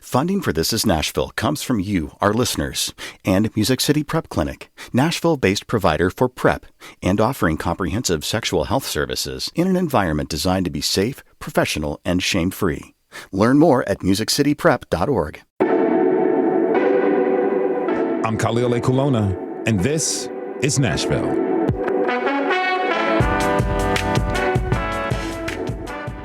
Funding for This Is Nashville comes from you, our listeners, and Music City Prep Clinic, Nashville-based provider for PrEP and offering comprehensive sexual health services in an environment designed to be safe, professional, and shame-free. Learn more at musiccityprep.org. I'm Khalil Ekulona, and this is Nashville.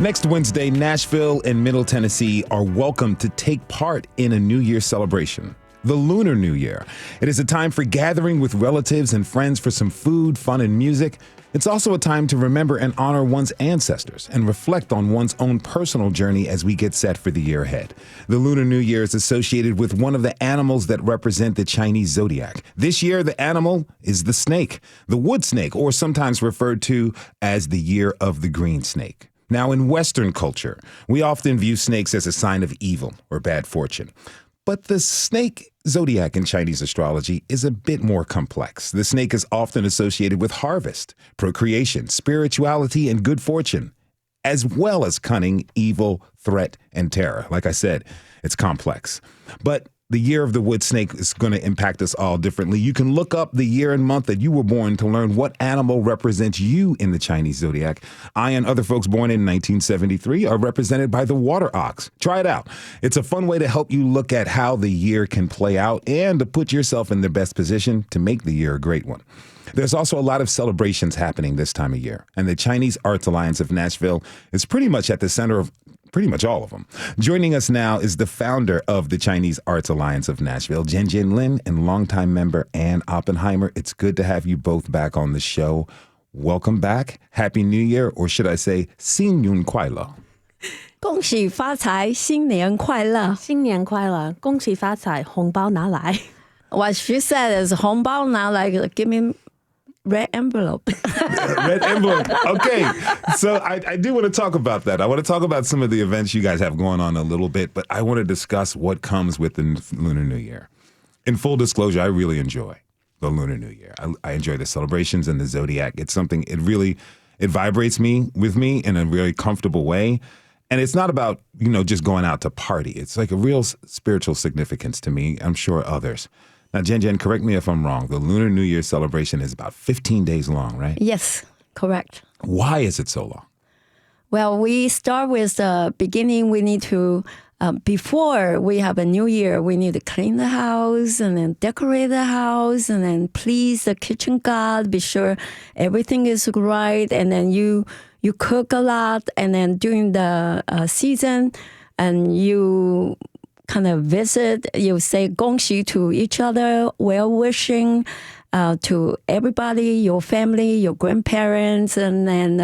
Next Wednesday, Nashville and Middle Tennessee are welcome to take part in a New Year celebration, the Lunar New Year. It is a time for gathering with relatives and friends for some food, fun, and music. It's also a time to remember and honor one's ancestors and reflect on one's own personal journey as we get set for the year ahead. The Lunar New Year is associated with one of the animals that represent the Chinese zodiac. This year, the animal is the snake, the wood snake, or sometimes referred to as the year of the green snake. Now, in Western culture, we often view snakes as a sign of evil or bad fortune. But the snake zodiac in Chinese astrology is a bit more complex. The snake is often associated with harvest, procreation, spirituality, and good fortune, as well as cunning, evil, threat, and terror. Like I said, it's complex. But the year of the wood snake is going to impact us all differently. You can look up the year and month that you were born to learn what animal represents you in the Chinese zodiac. I and other folks born in 1973 are represented by the water ox. Try it out. It's a fun way to help you look at how the year can play out and to put yourself in the best position to make the year a great one. There's also a lot of celebrations happening this time of year, and the Chinese Arts Alliance of Nashville is pretty much at the center of pretty much all of them. Joining us now is the founder of the Chinese Arts Alliance of Nashville, Jianjian Lin, and longtime member Ann Oppenheimer. It's good to have you both back on the show. Welcome back. Happy New Year, or should I say, 新年快乐. 恭喜发财，新年快乐！新年快乐，恭喜发财，红包拿来。What she said is 红包拿来 give me red envelope. Red envelope. Okay. So I do want to talk about that. I want to talk about some of the events you guys have going on a little bit, but I want to discuss what comes with the Lunar New Year. In full disclosure, I really enjoy the Lunar New Year. I enjoy the celebrations and the zodiac. It's something, it vibrates with me in a very comfortable way. And it's not about, just going out to party. It's like a real spiritual significance to me. I'm sure others. Now, Jen, correct me if I'm wrong. The Lunar New Year celebration is about 15 days long, right? Yes, correct. Why is it so long? Well, we start with the beginning. We need to, before we have a new year, we need to clean the house and then decorate the house and then please the kitchen god, be sure everything is right. And then you cook a lot. And then during the season, and you kind of visit, you say 恭喜 to each other, well-wishing to everybody, your family, your grandparents, and then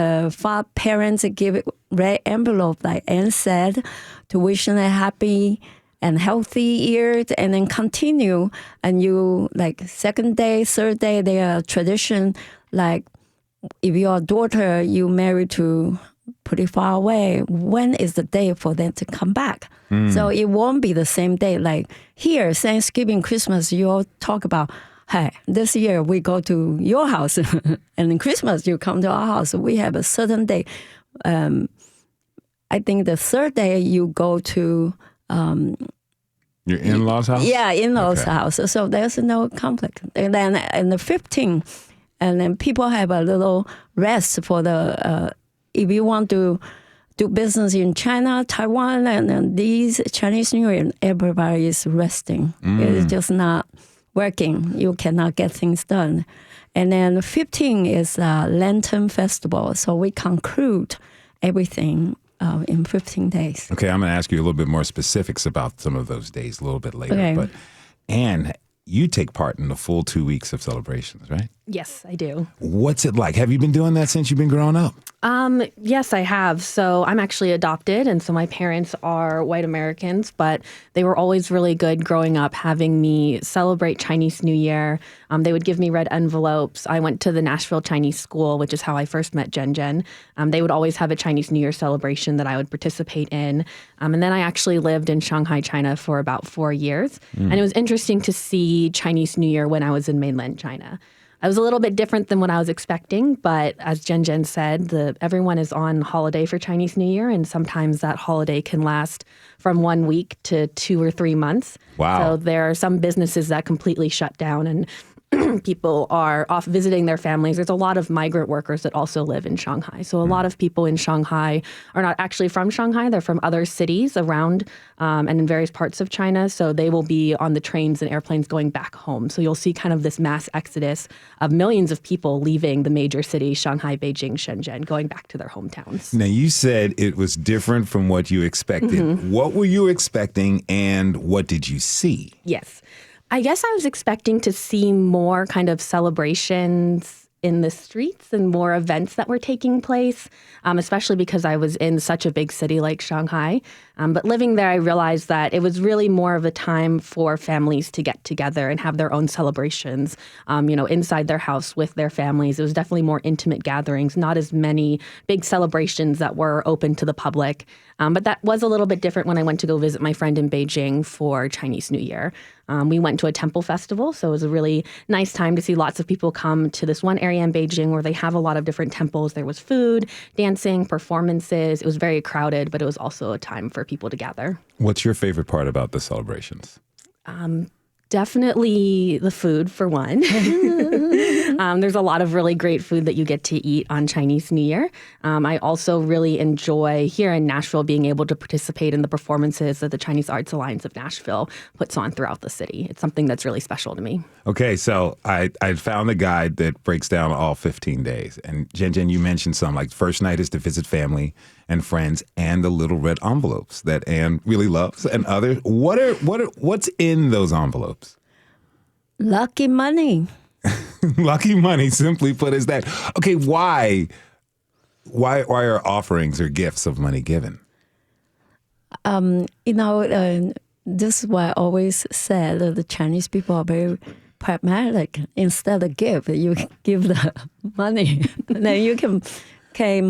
parents give red envelope, like Anne said, to wish them a happy and healthy year, and then continue. And you, like second day, third day, there are tradition, like if your daughter you married to pretty far away, when is the day for them to come back? So it won't be the same day. Like here, Thanksgiving, Christmas, you all talk about, hey, this year we go to your house. And in Christmas, you come to our house. We have a certain day. I think the third day you go to... your in-laws' house? Yeah, in-laws' house. So there's no conflict. And then in the 15th, and then people have a little rest for the... if you want to do business in China, Taiwan, and then these Chinese New Year, everybody is resting. It's just not working. You cannot get things done. And then 15 is a Lantern Festival. So we conclude everything in 15 days. Okay, I'm going to ask you a little bit more specifics about some of those days a little bit later. Okay. But Anne, you take part in the full 2 weeks of celebrations, right? Yes, I do. What's it like? Have you been doing that since you've been growing up? Yes, I have. So I'm actually adopted, and so my parents are white Americans, but they were always really good growing up having me celebrate Chinese New Year. They would give me red envelopes. I went to the Nashville Chinese School, which is how I first met Jen. They would always have a Chinese New Year celebration that I would participate in. And then I actually lived in Shanghai, China for about 4 years. And it was interesting to see Chinese New Year when I was in mainland China. it was a little bit different than what I was expecting, but as Jen said, everyone is on holiday for Chinese New Year, and sometimes that holiday can last from 1 week to 2 or 3 months. Wow. So there are some businesses that completely shut down, and people are off visiting their families. There's a lot of migrant workers that also live in Shanghai. So a lot of people in Shanghai are not actually from Shanghai. They're from other cities around and in various parts of China. So they will be on the trains and airplanes going back home. So you'll see kind of this mass exodus of millions of people leaving the major cities, Shanghai, Beijing, Shenzhen, going back to their hometowns. Now, you said it was different from what you expected. What were you expecting and what did you see? Yes. I guess I was expecting to see more kind of celebrations in the streets and more events that were taking place, especially because I was in such a big city like Shanghai. But living there, I realized that it was really more of a time for families to get together and have their own celebrations, inside their house with their families. It was definitely more intimate gatherings, not as many big celebrations that were open to the public. But that was a little bit different when I went to go visit my friend in Beijing for Chinese New Year. We went to a temple festival, so it was a really nice time to see lots of people come to this one area in Beijing where they have a lot of different temples. There was food, dancing, performances. It was very crowded, but it was also a time for people to gather. What's your favorite part about the celebrations? Definitely the food, for one. There's a lot of really great food that you get to eat on Chinese New Year. I also really enjoy here in Nashville being able to participate in the performances that the Chinese Arts Alliance of Nashville puts on throughout the city. It's something that's really special to me. Okay, so I found a guide that breaks down all 15 days. And Jen, you mentioned some, like first night is to visit family and friends and the little red envelopes that Anne really loves and others. What's in those envelopes? Lucky money. Lucky money, simply put, is that. Okay, why are offerings or gifts of money given? This is why I always said that the Chinese people are very pragmatic. Instead of give, you give the money. Then you can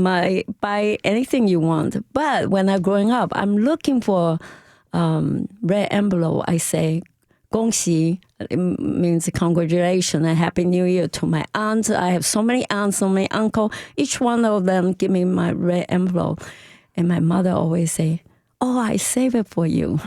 buy anything you want. But when I'm growing up, I'm looking for red envelope. I say, 恭喜, it means congratulations and Happy New Year to my aunt. I have so many aunts, so many uncles. Each one of them give me my red envelope. And my mother always say, oh, I save it for you.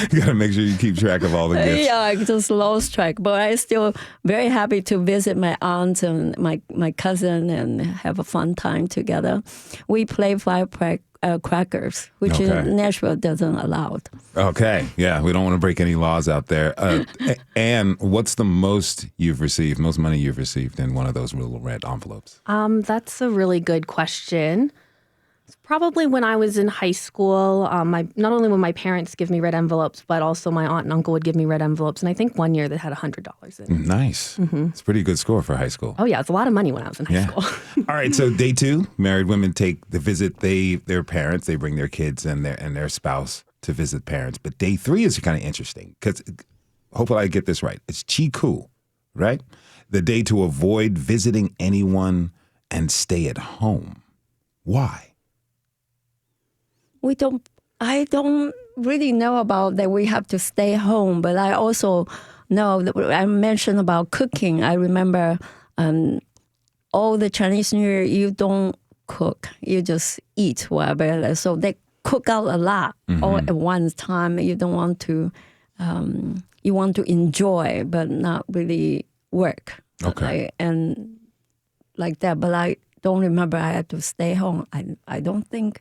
You got to make sure you keep track of all the gifts. Yeah, I just lost track. But I'm still very happy to visit my aunt and my cousin and have a fun time together. We play firecrackers, which in Nashville doesn't allow. Okay, yeah, we don't want to break any laws out there. And what's the most money you've received in one of those little red envelopes? That's a really good question. It's probably when I was in high school. Not only would my parents give me red envelopes, but also my aunt and uncle would give me red envelopes. And I think one year they had $100 in it. Nice. It's a pretty good score for high school. Oh, yeah. It's a lot of money when I was in high school. All right. So day 2, married women take the visit their parents. They bring their kids and their spouse to visit parents. But day 3 is kind of interesting because hopefully I get this right. It's Chi Ku, right? The day to avoid visiting anyone and stay at home. Why? I don't really know about that we have to stay home, but I also know that I mentioned about cooking. I remember all the Chinese New Year, you don't cook, you just eat whatever. So they cook out a lot all at one time. You don't want to, you want to enjoy, but not really work. Okay. And like that, but I don't remember I had to stay home. I don't think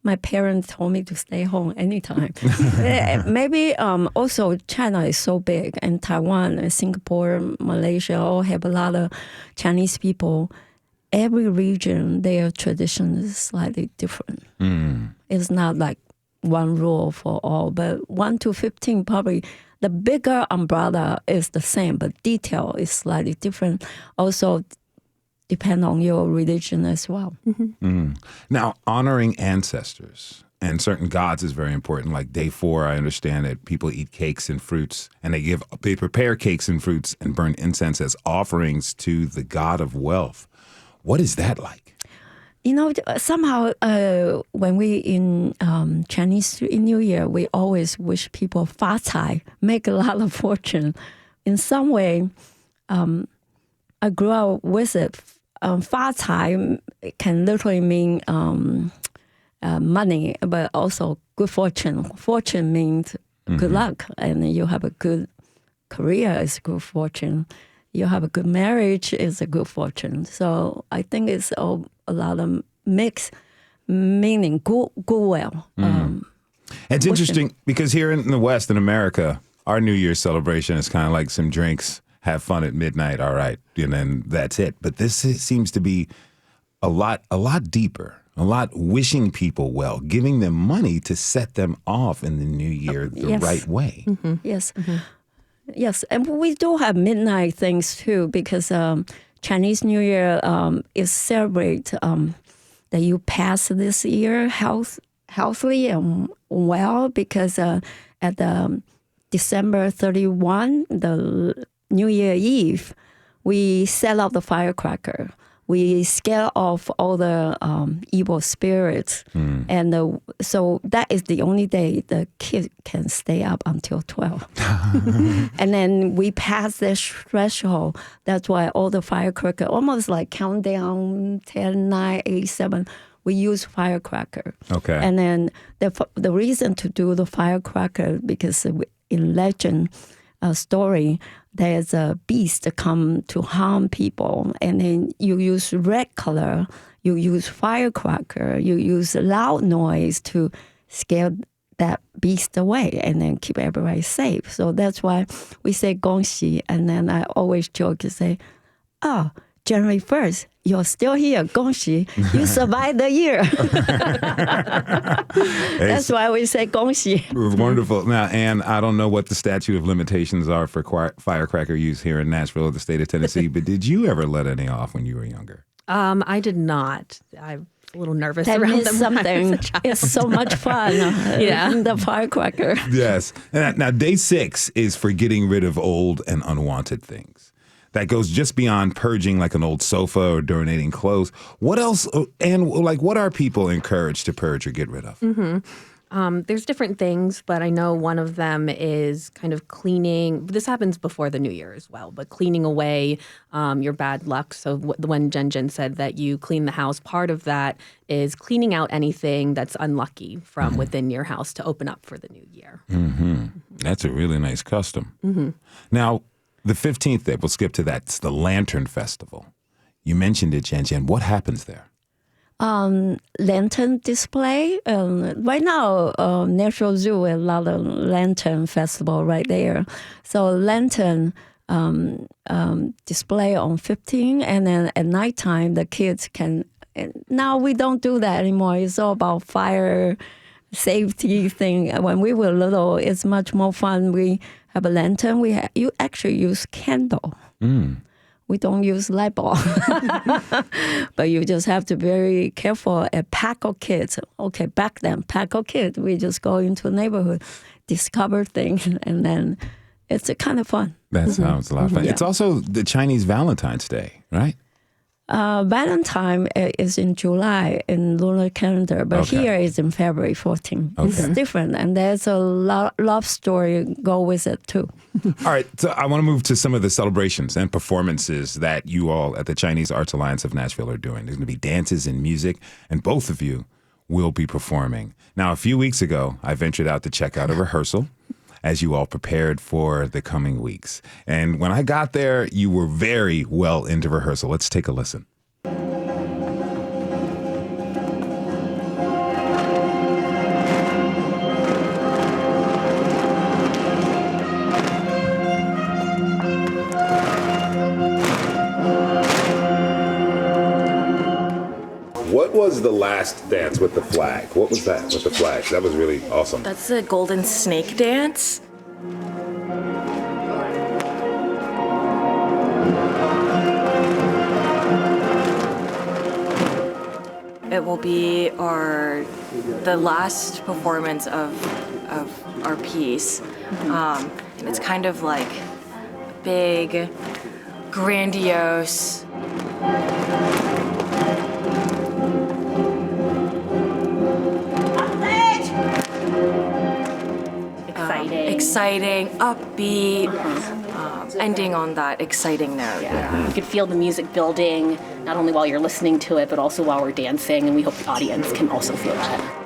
my parents told me to stay home anytime. Maybe also China is so big, and Taiwan and Singapore, Malaysia all have a lot of Chinese people. Every region, their tradition is slightly different. It's not like one rule for all, but 1 to 15 probably. The bigger umbrella is the same, but detail is slightly different. Also, depend on your religion as well. Now, honoring ancestors and certain gods is very important. Like day 4, I understand that people eat cakes and fruits, and they prepare cakes and fruits and burn incense as offerings to the god of wealth. What is that like? Somehow when we in Chinese New Year, we always wish people 发财, make a lot of fortune. in some way, I grew up with it. 发财 can literally mean money, but also good fortune. Fortune means good luck, and you have a good career is good fortune. You have a good marriage is a good fortune. So I think it's a lot of mixed meaning, goodwill. It's interesting because here in the West, in America, our New Year's celebration is kind of like some drinks, have fun at midnight, all right, and then that's it. But this seems to be a lot deeper, a lot wishing people well, giving them money to set them off in the new year the right way. Yes. Yes, and we do have midnight things too, because Chinese New Year is celebrate that you pass this year healthily and well, because at the December 31, the New Year Eve, we set out the firecracker. We scare off all the evil spirits. And so that is the only day the kid can stay up until 12. And then we pass this threshold. That's why all the firecracker, almost like countdown, 10, 9, 8, 7, we use firecracker. Okay. And then the reason to do the firecracker, because in legend story, there's a beast that come to harm people, and then you use red color, you use firecracker, you use loud noise to scare that beast away and then keep everybody safe. So that's why we say 恭喜, and then I always joke to say, January 1st, you're still here. 恭喜, you survived the year. That's why we say 恭喜. Wonderful. Now, Anne, I don't know what the statute of limitations are for firecracker use here in Nashville or the state of Tennessee, but did you ever let any off when you were younger? I did not. I'm a little nervous That around means them. something. It's so much fun. The firecracker. Yes. Now, day 6 is for getting rid of old and unwanted things. That goes just beyond purging like an old sofa or donating clothes. What else? And what are people encouraged to purge or get rid of? There's different things, but I know one of them is kind of cleaning. This happens before the New Year as well, but cleaning away your bad luck. So when Jen said that you clean the house, part of that is cleaning out anything that's unlucky from within your house to open up for the new year. That's a really nice custom. Now, the 15th day, we'll skip to that. It's the Lantern Festival. You mentioned it, Jen. What happens there? Lantern display. Right now, Natural Zoo has a lot of lantern festival right there. So lantern display on 15, and then at nighttime the kids can. Now we don't do that anymore. It's all about fire safety thing. When we were little, it's much more fun. We have a lantern. You actually use candle. We don't use light bulb. But you just have to be very careful. A pack of kids. Okay, back then, pack of kids. We just go into a neighborhood, discover things, and then it's kind of fun. That sounds a lot of fun. Yeah. It's also the Chinese Valentine's Day, right? Valentine is in July in lunar calendar, but here is in February 14. It's different, and there's a love story go with it too. All right, so I want to move to some of the celebrations and performances that you all at the Chinese Arts Alliance of Nashville are doing. There's going to be dances and music, and both of you will be performing. Now, a few weeks ago, I ventured out to check out a rehearsal as you all prepared for the coming weeks. And when I got there, you were very well into rehearsal. Let's take a listen. What was the last dance with the flag? What was that with the flag? That was really awesome. That's the golden snake dance. It will be the last performance of our piece. And it's kind of like big, grandiose. Exciting, upbeat, ending on that exciting note. Yeah. You could feel the music building, not only while you're listening to it, but also while we're dancing, and we hope the audience can also feel that.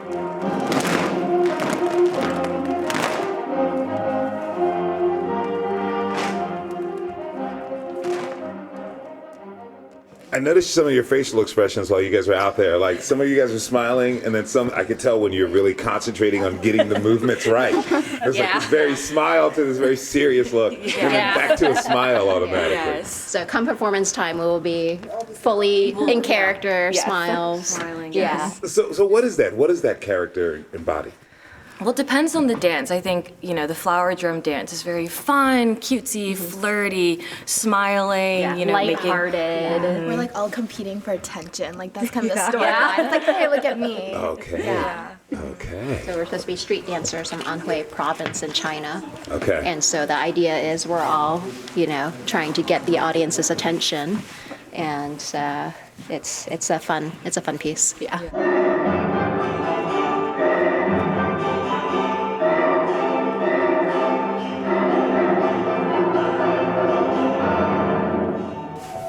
I noticed some of your facial expressions while you guys were out there. Like, some of you guys were smiling, and then some, I could tell when you're really concentrating on getting the movements right. There's like this very smile to this very serious look, and then back to a smile automatically. Yes. So come performance time, we will be fully in character, smiles. Smiling, Yeah. yes. So what is that? What does that character embody? Well, it depends on the dance. I think, the flower drum dance is very fun, cutesy, flirty, smiling, lighthearted. We're like all competing for attention. Like that's kind of the storyline. It's like, hey, look at me. Okay. Okay. So we're supposed to be street dancers from Anhui province in China. Okay. And so the idea is we're all, trying to get the audience's attention. And it's a fun piece. Yeah.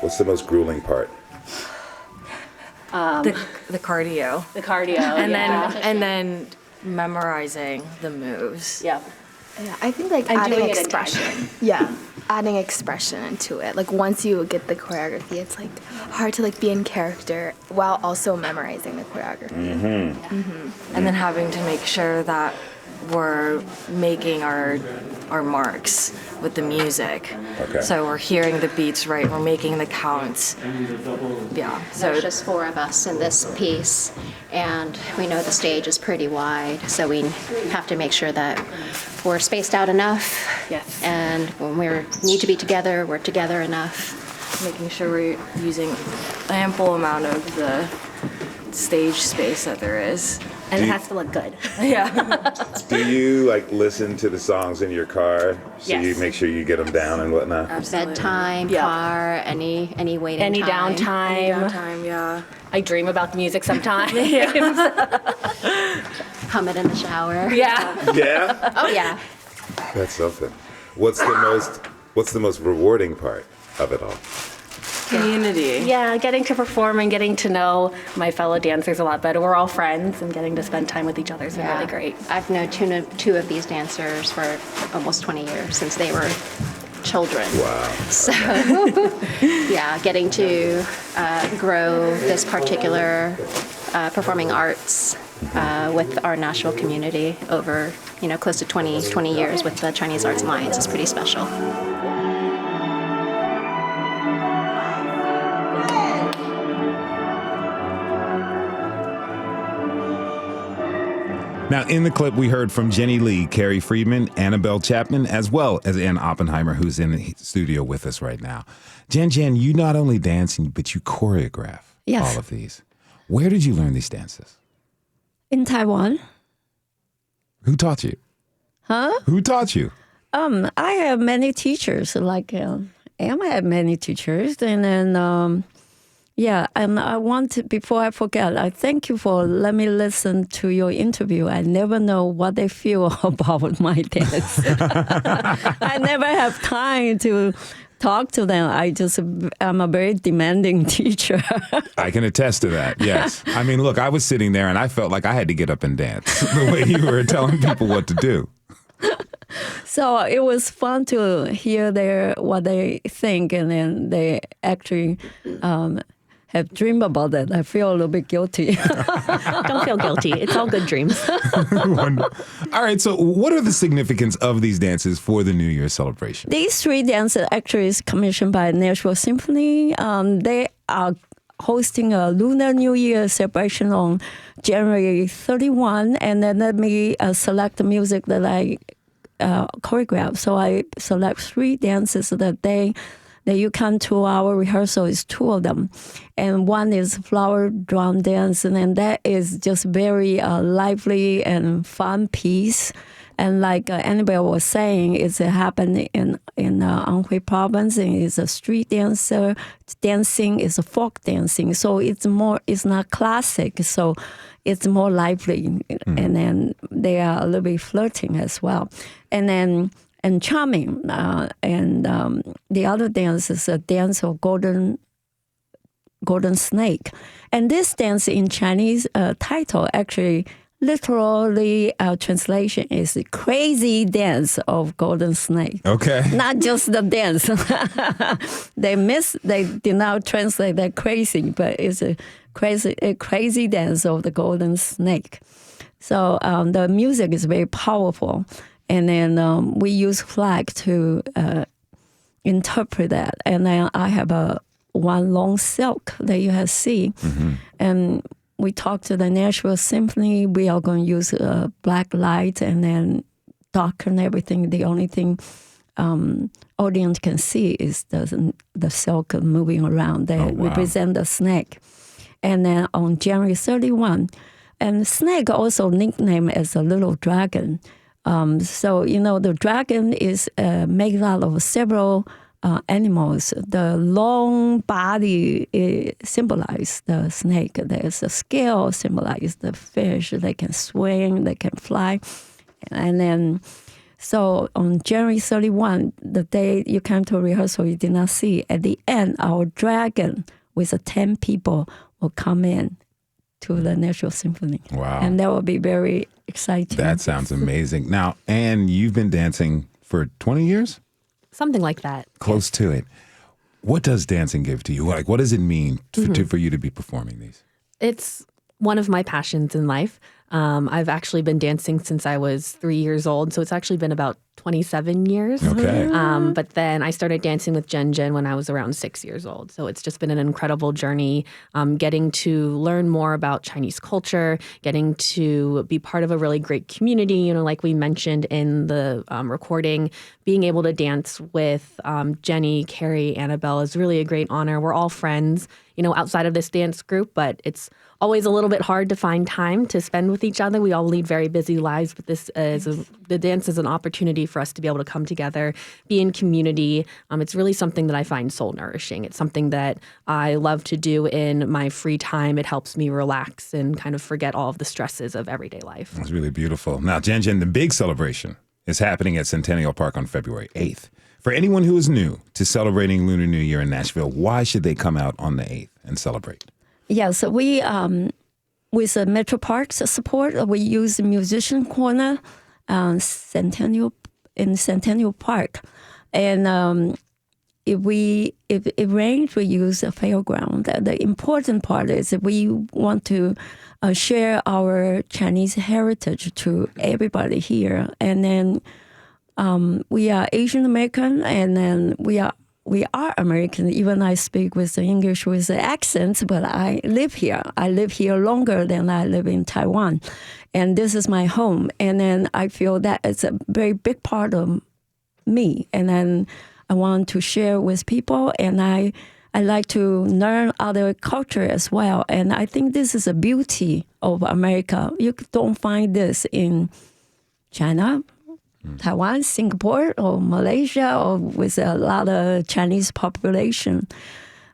What's the most grueling part? the cardio. The cardio. And then memorizing the moves. Yeah. Yeah, I think like And adding doing it in expression. Yeah, adding expression into it. Like once you get the choreography, it's like hard to like be in character while also memorizing the choreography. And then having to make sure that we're making our marks with the music. Okay. So we're hearing the beats right, we're making the counts. Yeah. So There's just 4 of us in this piece, and we know the stage is pretty wide, so we have to make sure that we're spaced out enough. Yes. And when we need to be together, we're together enough. making sure we're using ample amount of the stage space that there is. And it has to look good. Yeah. Do you like listen to the songs in your car so Yes. you make sure you get them down and whatnot? Bedtime, Yeah. car, any waiting Any time. downtime. Time, yeah. I dream about the music sometimes. Hum it in the shower. Yeah. Yeah, Oh yeah. that's something. What's the most rewarding part of it all? Community. Yeah, getting to perform and getting to know my fellow dancers a lot better. We're all friends, and getting to spend time with each other has been really great. I've known two of these dancers for almost 20 years, since they were children. Wow. So, yeah, getting to grow this particular performing arts with our Nashville community over, close to 20 years with the Chinese Arts Alliance is pretty special. Now, in the clip, we heard from Jenny Lee, Carrie Friedman, Annabelle Chapman, as well as Ann Oppenheimer, who's in the studio with us right now. Jen, you not only dance, but you choreograph all of these. Where did you learn these dances? In Taiwan. Who taught you? Huh? Who taught you? I have many teachers, like Emma had many teachers. And then, and I want to, before I forget, I thank you for letting me listen to your interview. I never know what they feel about my dance. I never have time to talk to them. I'm a very demanding teacher. I can attest to that, yes. I mean, look, I was sitting there and I felt like I had to get up and dance the way you were telling people what to do. So it was fun to hear what they think, and then they actually have dreamed about that. I feel a little bit guilty. Don't feel guilty. It's all good dreams. All right, so what are the significance of these dances for the New Year celebration? These 3 dances actually is commissioned by Nashville Symphony. They are hosting a Lunar New Year celebration on January 31, and then let me select the music that I choreograph. So I select 3 dances that day. That you come to our rehearsal is 2 of them, and one is flower drum dance, and then that is just very lively and fun piece. And like Annabelle was saying, it's happening in Anhui province, and it's a street dancing, is a folk dancing. So it's not classic, so it's more lively. And then they are a little bit flirting as well. And then and charming. The other dance is a dance of golden snake. And this dance in Chinese title actually literally translation is crazy dance of golden snake. Okay. Not just the dance. They did not translate that crazy, but it's a crazy dance of the golden snake. So the music is very powerful. And then we use flag to interpret that. And then I have one long silk that you have seen. And we talked to the Nashville Symphony. We are going to use black light and then darken everything. The only thing audience can see is the silk moving around that represent the snake. And then on January 31, and snake also nicknamed as a little dragon. So, the dragon is made out of several animals. The long body symbolizes the snake. There's a scale symbolizes the fish. They can swim, they can fly. And then, so on January 31, the day you came to rehearsal, you did not see. At the end, our dragon with 10 people will come in to the Nashville Symphony. Wow. And that will be very exciting. That sounds amazing. Now, Anne, you've been dancing for 20 years? Something like that. Close to it. What does dancing give to you? Like, what does it mean for you to be performing these? It's one of my passions in life. I've actually been dancing since I was 3 years old, so it's actually been about 27 years. Okay. But then I started dancing with Jen when I was around 6 years old. So it's just been an incredible journey, getting to learn more about Chinese culture, getting to be part of a really great community, like we mentioned in the recording. Being able to dance with Jenny, Carrie, Annabelle is really a great honor. We're all friends, outside of this dance group, but it's always a little bit hard to find time to spend with each other. We all lead very busy lives, but the dance is an opportunity for us to be able to come together, be in community. It's really something that I find soul nourishing. It's something that I love to do in my free time. It helps me relax and kind of forget all of the stresses of everyday life. That's really beautiful. Now, Jen, the big celebration is happening at Centennial Park on February 8th. For anyone who is new to celebrating Lunar New Year in Nashville, why should they come out on the 8th and celebrate? Yes, we, with Metro Parks support, we use Musician Corner Centennial Park. And if it rains, we use a fairground. The important part is that we want to share our Chinese heritage to everybody here. And then we are Asian American, and then we are American. Even I speak with the English with the accents, but I live here. I live here longer than I live in Taiwan. And this is my home. And then I feel that it's a very big part of me. And then I want to share with people, and I like to learn other culture as well. And I think this is a beauty of America. You don't find this in China, Taiwan, Singapore, or Malaysia, or with a lot of Chinese population.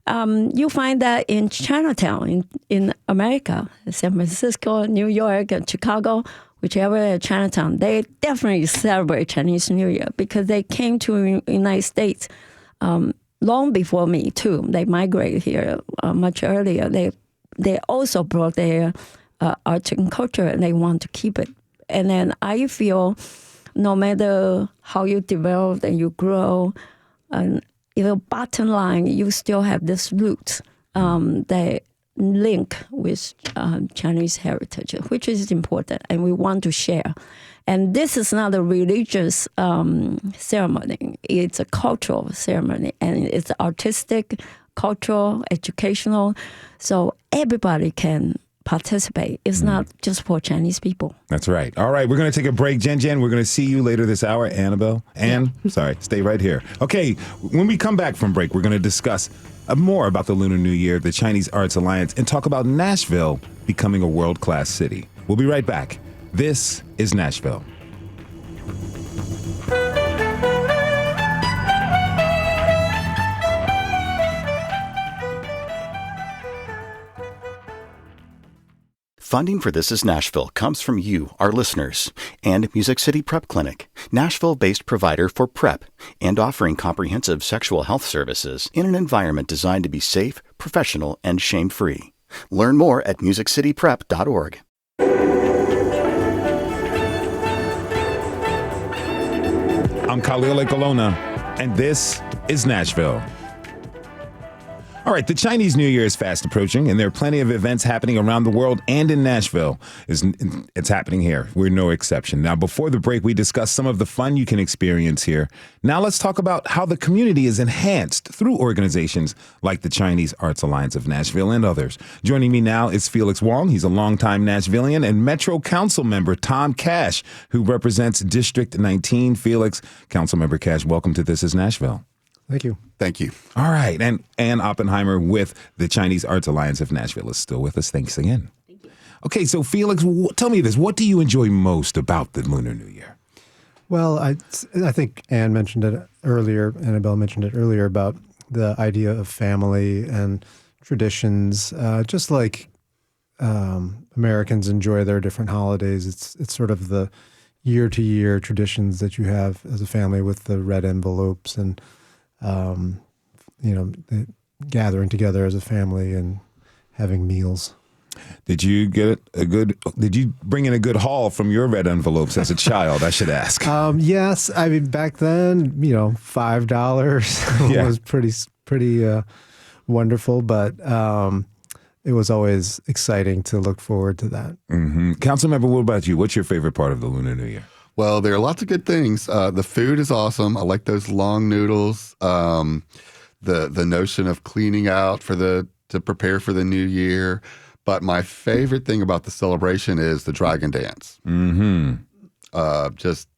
You find that in Chinatown, in America, San Francisco, New York, and Chicago, whichever Chinatown, they definitely celebrate Chinese New Year because they came to the United States long before me, too. They migrated here much earlier. They also brought their art and culture, and they want to keep it. And then I feel no matter how you develop and you grow, and bottom line, you still have this root that link with Chinese heritage, which is important, and we want to share. And this is not a religious ceremony. It's a cultural ceremony, and it's artistic, cultural, educational, so everybody can participate. It's not just for Chinese people. That's right. All right, we're going to take a break. Jen, we're going to see you later this hour. Annabelle, sorry, stay right here. Okay, when we come back from break, we're going to discuss more about the Lunar New Year, the Chinese Arts Alliance, and talk about Nashville becoming a world-class city. We'll be right back. This is Nashville. Funding for This Is Nashville comes from you, our listeners, and Music City Prep Clinic, Nashville-based provider for PrEP and offering comprehensive sexual health services in an environment designed to be safe, professional, and shame-free. Learn more at musiccityprep.org. I'm Khalil Ekolona, and this is Nashville. All right, the Chinese New Year is fast approaching, and there are plenty of events happening around the world and in Nashville. It's happening here. We're no exception. Now, before the break, we discussed some of the fun you can experience here. Now let's talk about how the community is enhanced through organizations like the Chinese Arts Alliance of Nashville and others. Joining me now is Felix Wong. He's a longtime Nashvillian, and Metro Council member Tom Cash, who represents District 19. Felix, Councilmember Cash, welcome to This Is Nashville. Thank you. Thank you. All right. And Ann Oppenheimer with the Chinese Arts Alliance of Nashville is still with us. Thanks again. Thank you. Okay, so Felix, tell me this. What do you enjoy most about the Lunar New Year? Well, I think Anne mentioned it earlier, Annabelle mentioned it earlier about the idea of family and traditions. Just like Americans enjoy their different holidays, it's sort of the year-to-year traditions that you have as a family with the red envelopes and gathering together as a family and having meals. Did you bring in a good haul from your red envelopes as a child, I should ask? Yes. I mean, back then, $5 was pretty wonderful, but it was always exciting to look forward to that. Mm-hmm. Councilmember, what about you? What's your favorite part of the Lunar New Year? Well, there are lots of good things. The food is awesome. I like those long noodles. The notion of cleaning out to prepare for the new year. But my favorite thing about the celebration is the dragon dance. Mm-hmm.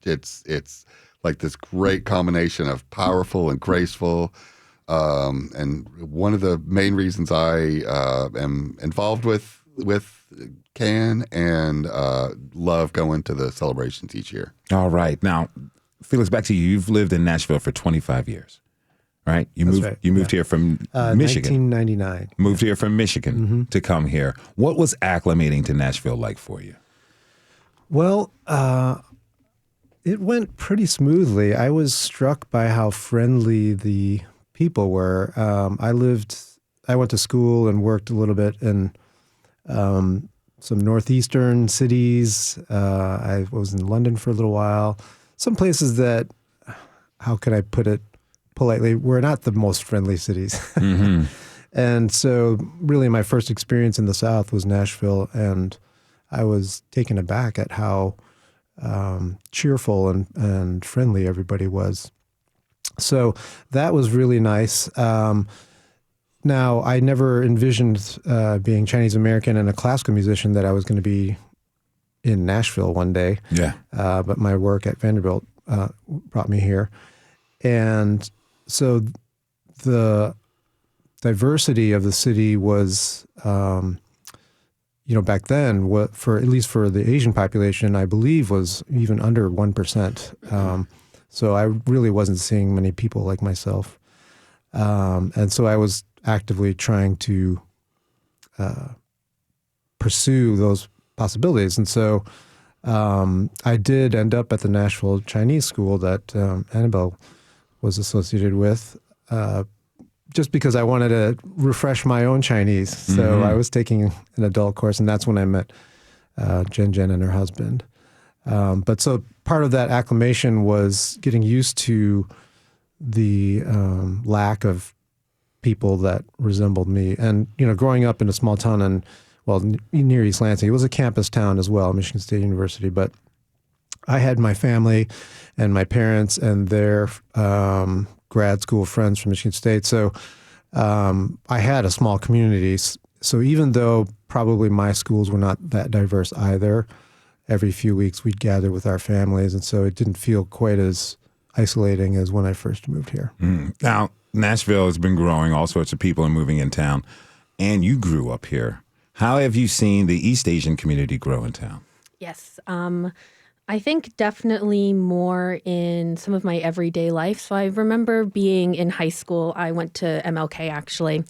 It's like this great combination of powerful and graceful. And one of the main reasons I am involved with CAN and love going to the celebrations each year. All right. Now, Felix, back to you. You've lived in Nashville for 25 years, right? You moved here from Michigan. 1999. Moved here from Michigan to come here. What was acclimating to Nashville like for you? Well, it went pretty smoothly. I was struck by how friendly the people were. I went to school and worked a little bit in some northeastern cities. I was in London for a little while. Some places that, how can I put it politely, were not the most friendly cities. Mm-hmm. And so really my first experience in the South was Nashville, and I was taken aback at how cheerful and friendly everybody was. So that was really nice. Now, I never envisioned being Chinese American and a classical musician that I was going to be in Nashville one day. Yeah. But my work at Vanderbilt brought me here. And so the diversity of the city was, back then, at least for the Asian population, I believe was even under 1%. So I really wasn't seeing many people like myself. And so I was actively trying to pursue those possibilities. And so I did end up at the Nashville Chinese School that Annabelle was associated with, just because I wanted to refresh my own Chinese. So I was taking an adult course, and that's when I met Jen and her husband. But so part of that acclimation was getting used to the lack of people that resembled me. And, growing up in a small town near East Lansing, it was a campus town as well, Michigan State University. But I had my family and my parents and their grad school friends from Michigan State. So I had a small community. So even though probably my schools were not that diverse either, every few weeks we'd gather with our families. And so it didn't feel quite as isolating as when I first moved here. Now, Nashville has been growing. All sorts of people are moving in town. And you grew up here. How have you seen the East Asian community grow in town? Yes. I think definitely more in some of my everyday life. So I remember being in high school. I went to MLK actually.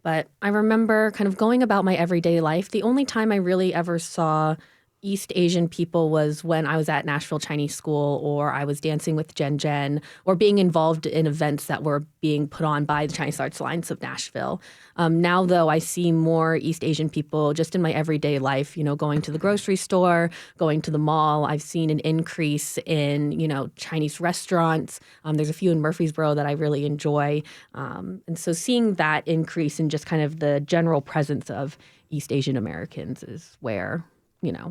But I remember kind of going about my everyday life. The only time I really ever saw East Asian people was when I was at Nashville Chinese School, or I was dancing with Jen Jen, or being involved in events that were being put on by the Chinese Arts Alliance of Nashville. Now, though, I see more East Asian people just in my everyday life, going to the grocery store, going to the mall. I've seen an increase in, Chinese restaurants. There's a few in Murfreesboro that I really enjoy. And so seeing that increase in just kind of the general presence of East Asian Americans is where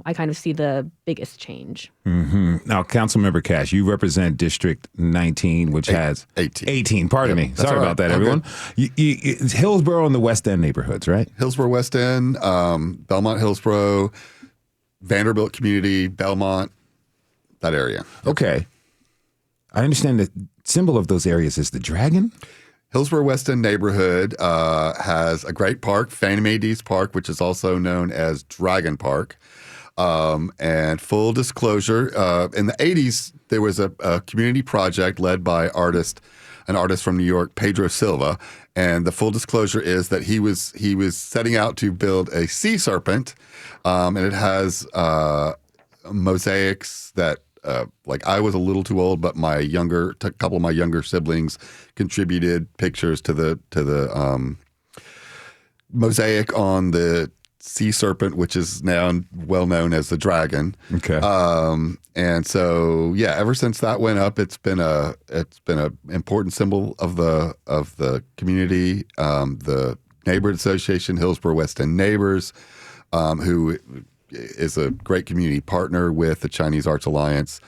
I kind of see the biggest change. Mm-hmm. Now, Councilmember Cash, you represent District 19, which has 18. Pardon me. Sorry about that, everyone. It's Hillsborough and the West End neighborhoods, right? Hillsborough, West End, Belmont, Hillsborough, Vanderbilt Community, Belmont, that area. Okay. I understand the symbol of those areas is the dragon. Hillsborough West End neighborhood has a great park, Fannie Mae Dees Park, which is also known as Dragon Park. And full disclosure, in the 80s, there was a community project led by an artist from New York, Pedro Silva. And the full disclosure is that he was setting out to build a sea serpent, and it has mosaics that I was a little too old, but a couple of my younger siblings contributed pictures to the mosaic on the sea serpent, which is now well known as the dragon. Okay. And so, ever since that went up, it's been a important symbol of the community. The neighborhood association, Hillsborough West End Neighbors, who is a great community partner with the Chinese Arts Alliance,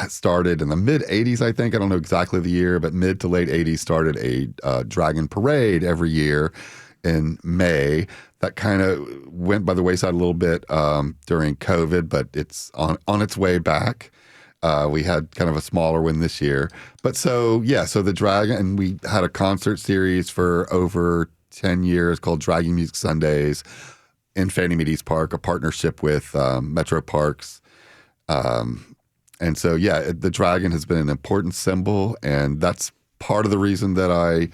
started in the mid 80s, I think. I don't know exactly the year, but mid to late 80s, started a dragon parade every year in May. That kind of went by the wayside a little bit during COVID, but it's on its way back. We had kind of a smaller one this year. But so the dragon, and we had a concert series for over 10 years called Dragon Music Sundays in Fannie Mae Dees Park, a partnership with Metro Parks. And so, the dragon has been an important symbol, and that's part of the reason that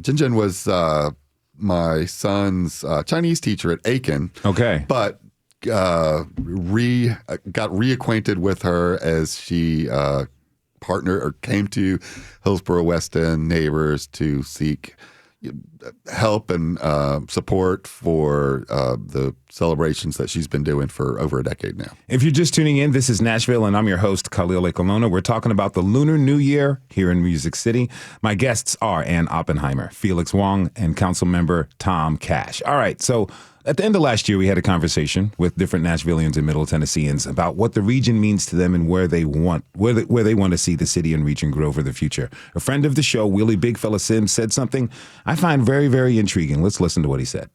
Jin Jin was my son's Chinese teacher at Aiken. Okay. But got reacquainted with her as she came to Hillsborough West End Neighbors to seek help and support for the celebrations that she's been doing for over a decade now. If you're just tuning in, this is Nashville, and I'm your host, Khalil Ekolona. We're talking about the Lunar New Year here in Music City. My guests are Ann Oppenheimer, Felix Wong, and Councilmember Tom Cash. All right, so at the end of last year, we had a conversation with different Nashvillians and Middle Tennesseans about what the region means to them and where they want to see the city and region grow for the future. A friend of the show, Willie Big Fella Sims, said something I find very, very intriguing. Let's listen to what he said.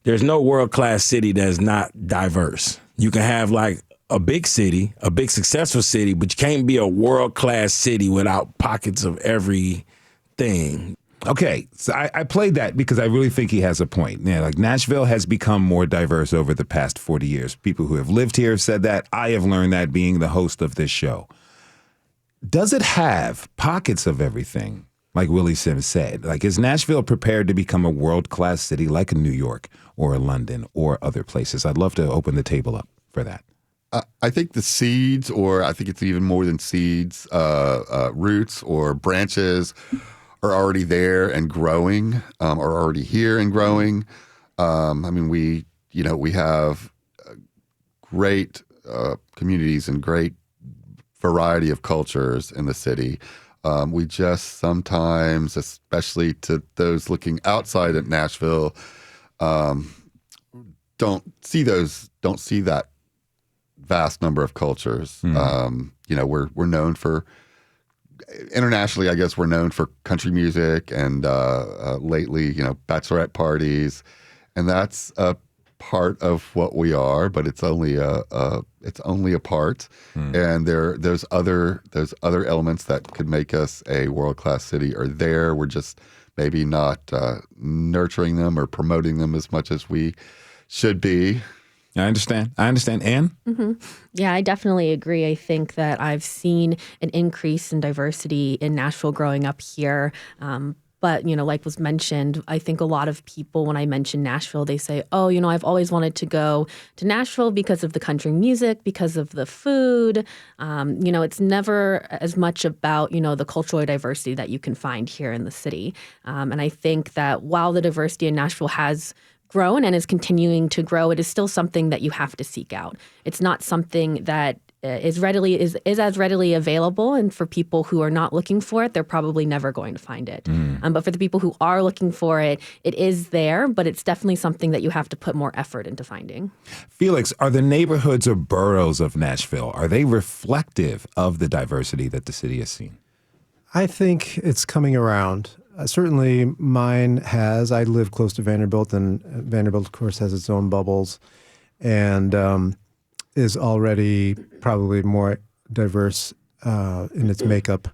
There's no world-class city that's not diverse. You can have like a big city, a big successful city, but you can't be a world-class city without pockets of everything. Okay, so I played that because I really think he has a point. Like Nashville has become more diverse over the past 40 years. People who have lived here have said that. I have learned that being the host of this show. Does it have pockets of everything, like Willie Sims said? Like, is Nashville prepared to become a world-class city like New York or London or other places? I'd love to open the table up for that. I think the seeds, or I think it's even more than seeds, roots or branches are already there and growing, are already here and growing. We have great communities and great variety of cultures in the city. We just sometimes, especially to those looking outside at Nashville, don't see that vast number of cultures. We're known for, internationally, I guess we're known for country music and lately, bachelorette parties, and that's a part of what we are, but it's only a part. And there's other elements that could make us a world-class city are there. We're just maybe not nurturing them or promoting them as much as we should be. I understand. Ann? Mm-hmm. Yeah, I definitely agree. I think that I've seen an increase in diversity in Nashville growing up here. But, like was mentioned, I think a lot of people, when I mention Nashville, they say, oh, I've always wanted to go to Nashville because of the country music, because of the food. It's never as much about, the cultural diversity that you can find here in the city. And I think that while the diversity in Nashville has grown and is continuing to grow, it is still something that you have to seek out. It's not something that is as readily available, and for people who are not looking for it, they're probably never going to find it. But for the people who are looking for it, it is there, but it's definitely something that you have to put more effort into finding. Felix, are the neighborhoods or boroughs of Nashville, are they reflective of the diversity that the city has seen? I think it's coming around. Certainly mine has. I live close to Vanderbilt, and Vanderbilt, of course, has its own bubbles and is already probably more diverse in its makeup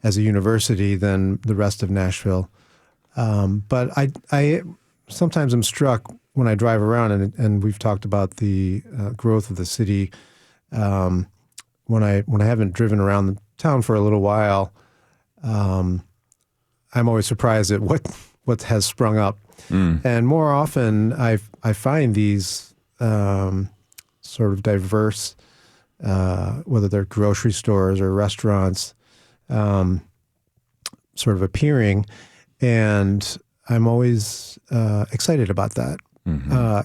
as a university than the rest of Nashville. But I sometimes am struck when I drive around, and we've talked about the growth of the city. When I haven't driven around the town for a little while, I'm always surprised at what has sprung up. And more often, I find these sort of diverse, whether they're grocery stores or restaurants, sort of appearing, and I'm always excited about that.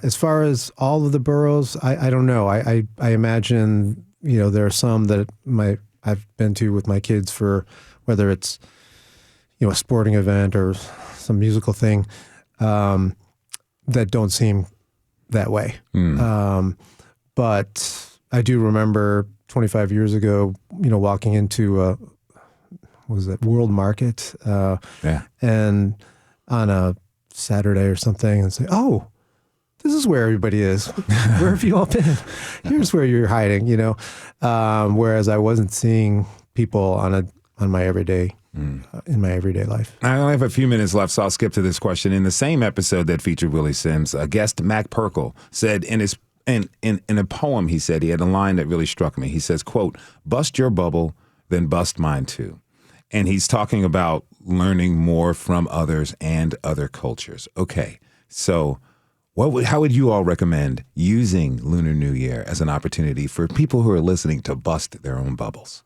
As far as all of the boroughs, I don't know. I imagine there are some that I've been to with my kids for whether it's a sporting event or some musical thing that don't seem that way. But I do remember 25 years ago, walking into World Market, and on a Saturday or something, and say, "Oh, this is where everybody is. Where have you all been? Here's where you're hiding." Whereas I wasn't seeing people on my everyday. In my everyday life. I only have a few minutes left, so I'll skip to this question. In the same episode that featured Willie Sims, a guest, Mac Perkle, said in a poem, he said, he had a line that really struck me. He says, quote, "Bust your bubble, then bust mine too." And he's talking about learning more from others and other cultures. Okay, so how would you all recommend using Lunar New Year as an opportunity for people who are listening to bust their own bubbles?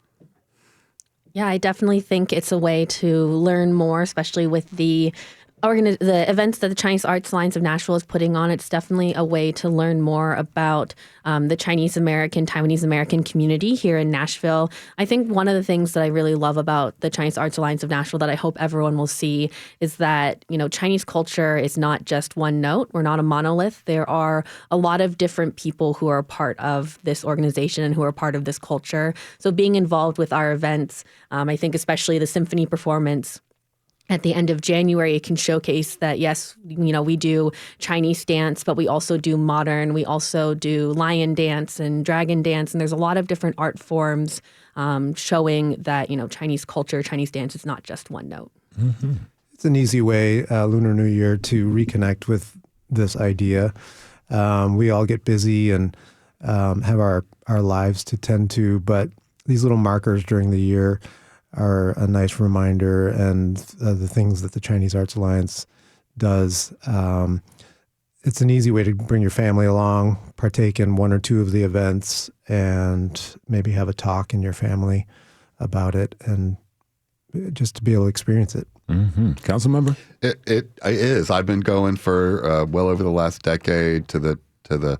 Yeah, I definitely think it's a way to learn more, especially with the events that the Chinese Arts Alliance of Nashville is putting on. It's definitely a way to learn more about the Chinese American, Taiwanese American community here in Nashville. I think one of the things that I really love about the Chinese Arts Alliance of Nashville that I hope everyone will see is that, Chinese culture is not just one note. We're not a monolith. There are a lot of different people who are a part of this organization and who are part of this culture. So being involved with our events, I think especially the symphony performance at the end of January, it can showcase that, yes, we do Chinese dance, but we also do modern. We also do lion dance and dragon dance. And there's a lot of different art forms showing that, Chinese culture, Chinese dance is not just one note. It's an easy way, Lunar New Year, to reconnect with this idea. We all get busy and have our lives to tend to, but these little markers during the year are a nice reminder, and the things that the Chinese Arts Alliance does. It's an easy way to bring your family along, partake in one or two of the events, and maybe have a talk in your family about it, and just to be able to experience it. Council member? It is. I've been going for well over the last decade to the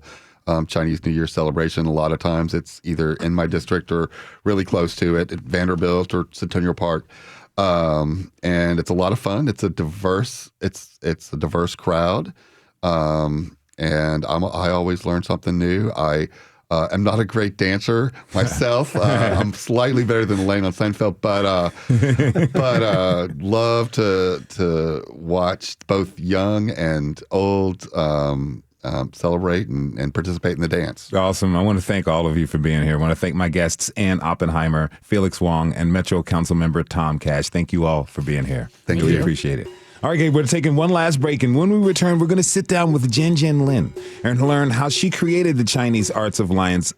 Chinese New Year celebration. A lot of times it's either in my district or really close to it, at Vanderbilt or Centennial Park. And it's a lot of fun. It's a diverse crowd. And I always learn something new. I am not a great dancer myself. I'm slightly better than Elaine on Seinfeld, but love to watch both young and old celebrate and participate in the dance. Awesome. I want to thank all of you for being here. I want to thank my guests, Ann Oppenheimer, Felix Wong, and Metro Council Member Tom Cash. Thank you all for being here. Thank really you. Appreciate it. All right, Gabe, we're taking one last break, and when we return, we're going to sit down with Jen Lin and learn how she created the Chinese Arts Alliance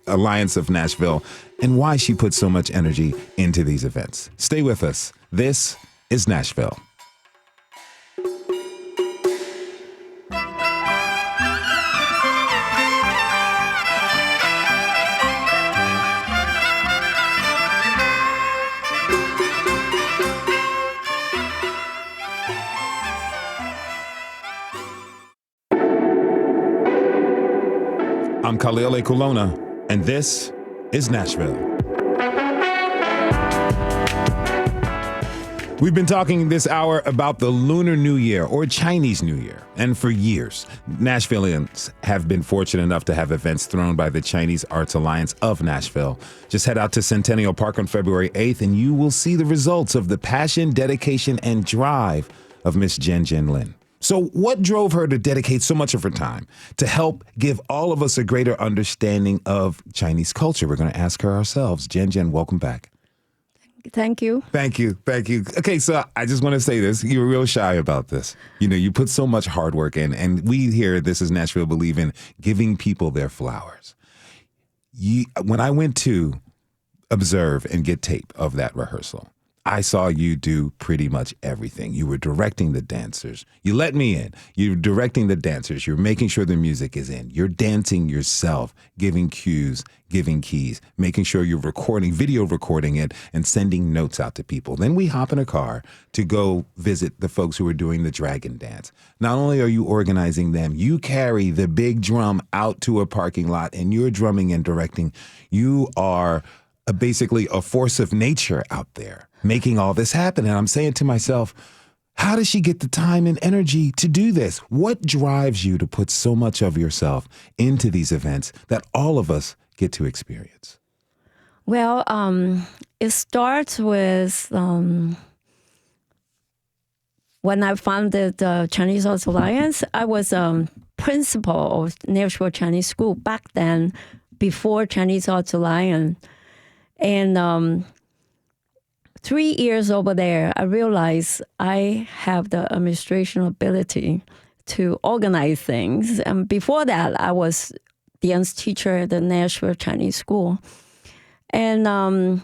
of Nashville and why she put so much energy into these events. Stay with us. This is Nashville. Halele Kulona, and this is Nashville. We've been talking this hour about the Lunar New Year or Chinese New Year. And for years, Nashvillians have been fortunate enough to have events thrown by the Chinese Arts Alliance of Nashville. Just head out to Centennial Park on February 8th and you will see the results of the passion, dedication, and drive of Miss Jen Jen Lin. So what drove her to dedicate so much of her time to help give all of us a greater understanding of Chinese culture? We're going to ask her ourselves. Jen Jen, welcome back. Thank you. Thank you. Thank you. Okay, so I just want to say this. You were real shy about this. You know, you put so much hard work in, and we here at This Is Nashville believe in giving people their flowers. When I went to observe and get tape of that rehearsal, I saw you do pretty much everything. You were directing the dancers. You let me in. You're directing the dancers. You're making sure the music is in. You're dancing yourself, giving cues, giving keys, making sure you're recording, video recording it, and sending notes out to people. Then we hop in a car to go visit the folks who are doing the dragon dance. Not only are you organizing them, you carry the big drum out to a parking lot and you're drumming and directing. You are basically a force of nature out there making all this happen. And I'm saying to myself, how does she get the time and energy to do this? What drives you to put so much of yourself into these events that all of us get to experience? Well, it starts with when I founded the Chinese Arts Alliance. I was principal of Nashville Chinese School back then, before Chinese Arts Alliance. And 3 years over there, I realized I have the administration ability to organize things. And before that, I was dance teacher at the Nashville Chinese School. And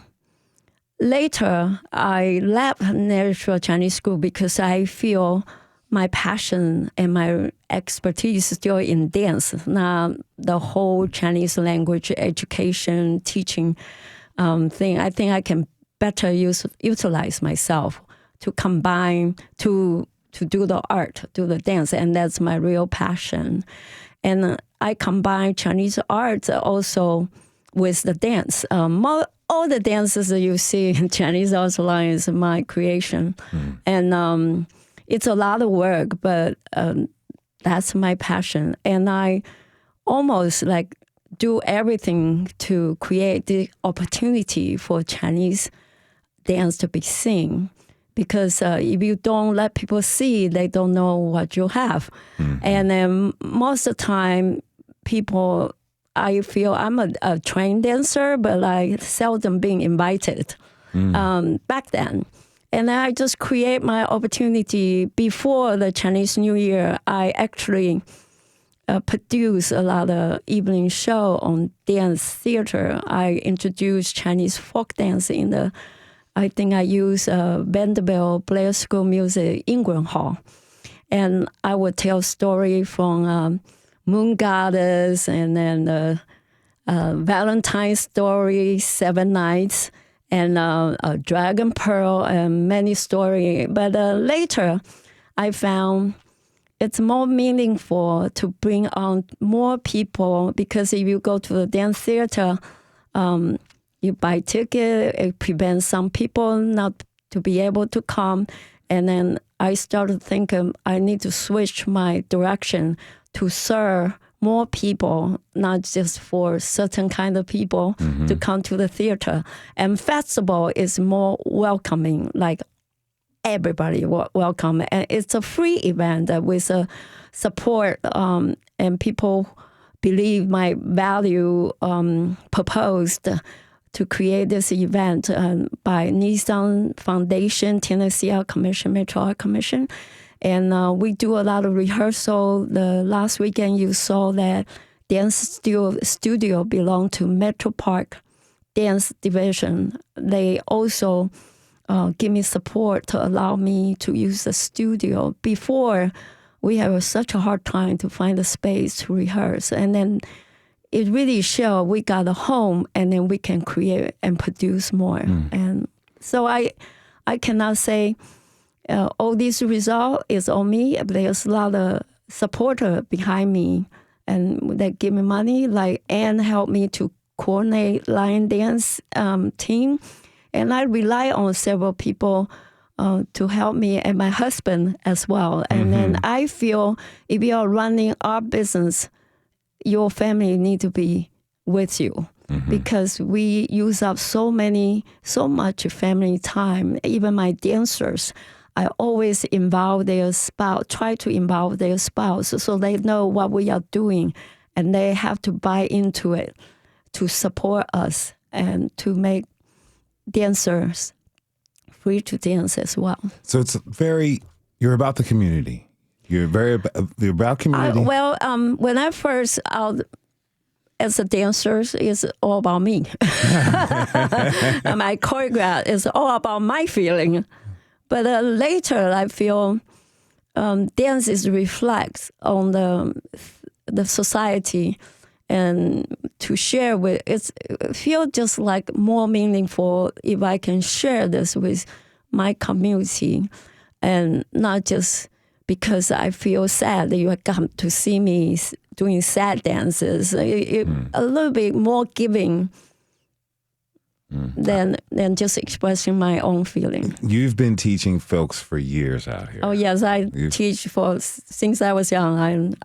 later, I left Nashville Chinese School because I feel my passion and my expertise is still in dance, not the whole Chinese language education, teaching thing. I think I can better utilize myself to combine, to do the art, do the dance, and that's my real passion. And I combine Chinese art also with the dance. All the dances that you see in Chinese Arts Alliance is my creation. And it's a lot of work, but that's my passion. And I almost do everything to create the opportunity for Chinese dance to be seen. Because if you don't let people see, they don't know what you have. And then most of the time, people, I feel I'm a trained dancer, but I seldom being invited back then. And I just create my opportunity. Before the Chinese New Year, I actually produce a lot of evening show on dance theater. I introduced Chinese folk dance in the, I think I use Vanderbilt Blair School Music Ingram Hall. And I would tell story from Moon Goddess and then the Valentine's story, 7 Nights, and Dragon Pearl, and many stories. But later, I found it's more meaningful to bring on more people, because if you go to the dance theater, you buy ticket, it prevents some people not to be able to come. And then I started thinking I need to switch my direction to serve more people, not just for certain kind of people to come to the theater. And festival is more welcoming, like everybody welcome. And it's a free event with support, and people believe my value proposed to create this event by Nissan Foundation, Tennessee Art Commission, Metro Art Commission. And we do a lot of rehearsal. The last weekend you saw that dance studio belonged to Metro Park Dance Division. They also give me support to allow me to use the studio. Before, we have such a hard time to find a space to rehearse. And then it really showed we got a home, and then we can create and produce more. And so I cannot say all these result is on me. There's a lot of supporter behind me, and they give me money. Like Anne helped me to coordinate lion dance team, and I rely on several people to help me, and my husband as well. And then I feel if you are running our business, your family need to be with you. Because we use up so much family time. Even my dancers, I always involve their spouse, try to involve their spouse so they know what we are doing and they have to buy into it to support us and to make dancers free to dance as well. So you're about the community. You're about community. When I first out as a dancer, it's all about me. And my choreograph is all about my feeling. But later, I feel dance is reflects on the society, and to share with it feel just like more meaningful if I can share this with my community, and not just because I feel sad that you have come to see me doing sad dances. A little bit more giving than just expressing my own feeling. You've been teaching folks for years out here. Oh yes, teach since I was young.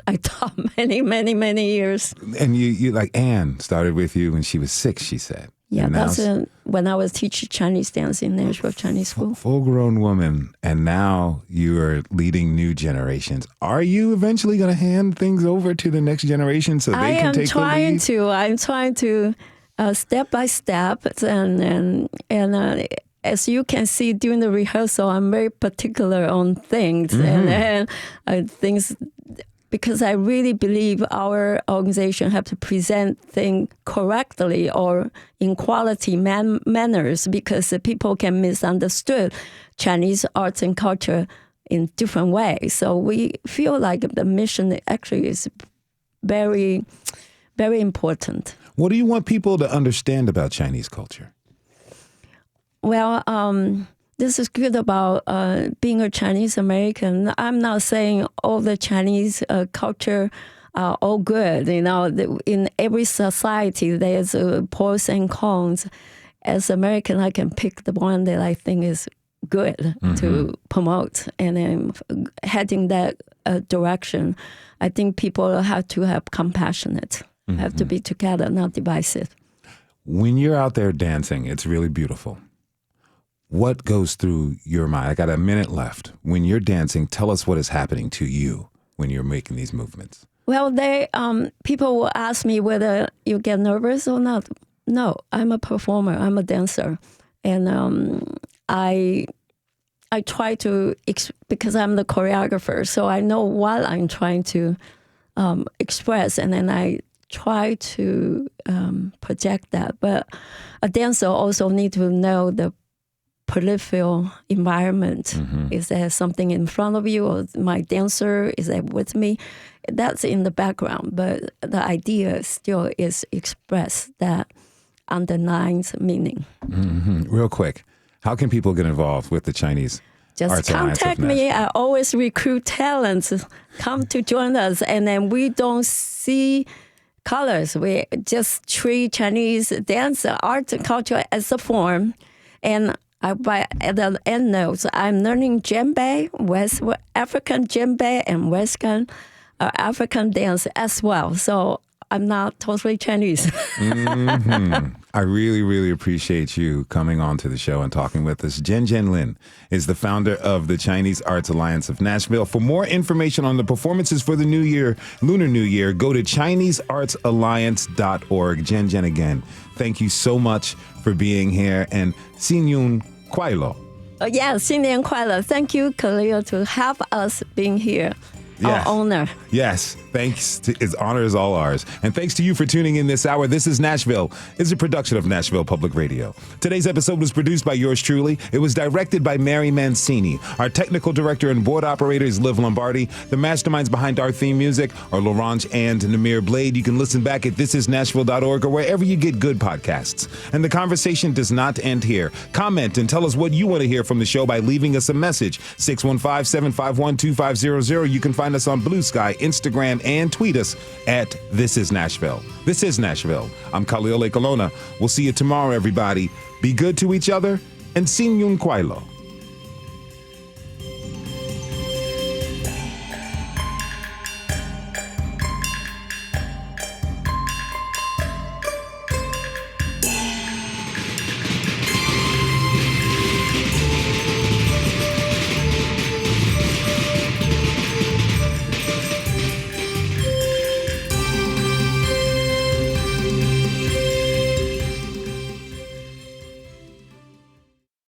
I taught many years. And you like Anne started with you when she was 6, she said. Yeah, that's when I was teaching Chinese dance in Nashville Chinese School. Full-grown woman, and now you are leading new generations. Are you eventually going to hand things over to the next generation so they can take the lead? I'm trying to step by step, and as you can see during the rehearsal, I'm very particular on things and things. Because I really believe our organization have to present things correctly or in quality manners, because people can misunderstood Chinese arts and culture in different ways. So we feel like the mission actually is very, very important. What do you want people to understand about Chinese culture? Well, this is good about being a Chinese American. I'm not saying all the Chinese culture are all good. You know, in every society, there's pros and cons. As American, I can pick the one that I think is good to promote, and then heading that direction. I think people have to have compassionate, have to be together, not divisive. When you're out there dancing, it's really beautiful. What goes through your mind? I got a minute left. When you're dancing, tell us what is happening to you when you're making these movements. Well, people will ask me whether you get nervous or not. No, I'm a performer. I'm a dancer, and I try to because I'm the choreographer, so I know what I'm trying to express, and then I try to project that. But a dancer also need to know the peripheral environment. Is there something in front of you, or my dancer is there with me? That's in the background, but the idea still is expressed that underlines meaning. Real quick, how can people get involved with the Chinese Arts Alliance? Just contact me. I always recruit talents. Come to join us, and then we don't see colors. We just treat Chinese dance, art, and culture as a form, and at the end notes, I'm learning djembe, West African djembe, and Western African dance as well. So I'm not totally Chinese. I really, really appreciate you coming on to the show and talking with us. Jen Lin is the founder of the Chinese Arts Alliance of Nashville. For more information on the performances for the New Year, Lunar New Year, go to ChineseArtsAlliance.org. Jen again, thank you so much for being here, and Xin Yun Kuai Lo. Yeah, 新年快乐. Thank you, Khalil, to have us being here. Our honor. Yes, thanks. His honor is all ours. And thanks to you for tuning in this hour. This is Nashville. It's a production of Nashville Public Radio. Today's episode was produced by yours truly. It was directed by Mary Mancini. Our technical director and board operator is Liv Lombardi. The masterminds behind our theme music are Laurent and Namir Blade. You can listen back at thisisnashville.org or wherever you get good podcasts. And the conversation does not end here. Comment and tell us what you want to hear from the show by leaving us a message. 615-751-2500. You can find find us on Blue Sky, Instagram, and tweet us at This Is Nashville. This is Nashville. I'm Khalil Ekalona. We'll see you tomorrow, everybody. Be good to each other and Sin Yung Kwailo.